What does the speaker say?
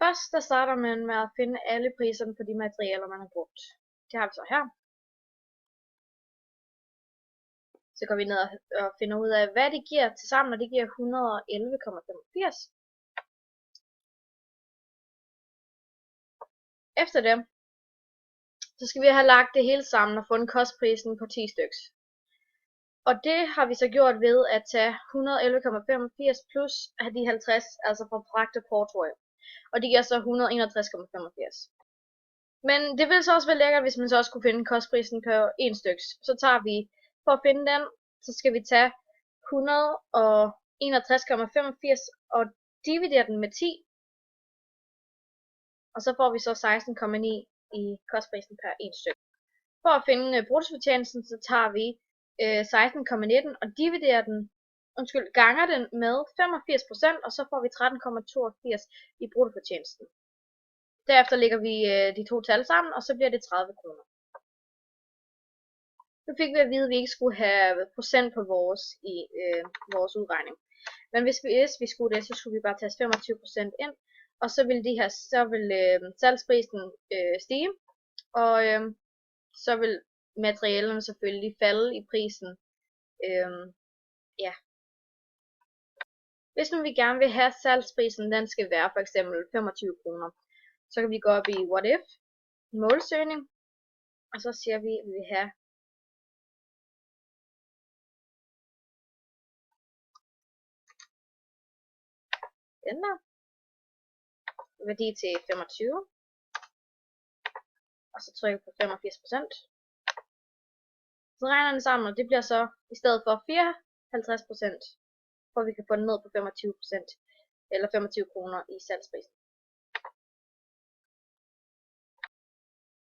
Først der starter man med at finde alle priserne på de materialer, man har brugt. Det har vi så her. Så går vi ned og finder ud af, hvad det giver til sammen, og det giver 111,85. Efter det, så skal vi have lagt det hele sammen og fundet kostprisen på 10 styks. Og det har vi så gjort ved at tage 111,85 plus de 50, altså fra fragt og porto. Og det giver så 161,85. Men det vil så også være lækkert, hvis man så også kunne finde kostprisen på 1 styks. Så tager vi, for at finde den, så skal vi tage 161,85 og dividere den med 10. Og så får vi så 16,9 i kostprisen per 1 stykke. For at finde bruttosfortjenesten, så tager vi 16,19 og dividerer den, ganger den med 85%, og så får vi 13,82 i bruttofortjenesten. Derefter lægger vi de to tal sammen, og så bliver det 30 kroner. Nu fik vi at vide, at vi ikke skulle have procent på vores udregning. Men hvis vi skulle det, så skulle vi bare tage 25% ind, og så vil salgsprisen stige, og så vil materialerne selvfølgelig falde i prisen. Ja. Hvis nu vi gerne vil have salgsprisen, den skal være for eksempel 25 kroner, så kan vi gå op i what if, målsøgning, og så siger vi, at vi vil have den der værdi til 25, og så trykker på 85%. Så regner den sammen, og det bliver så i stedet for 54%, for vi kan få den ned på 25%, eller 25 kroner i salgsprisen.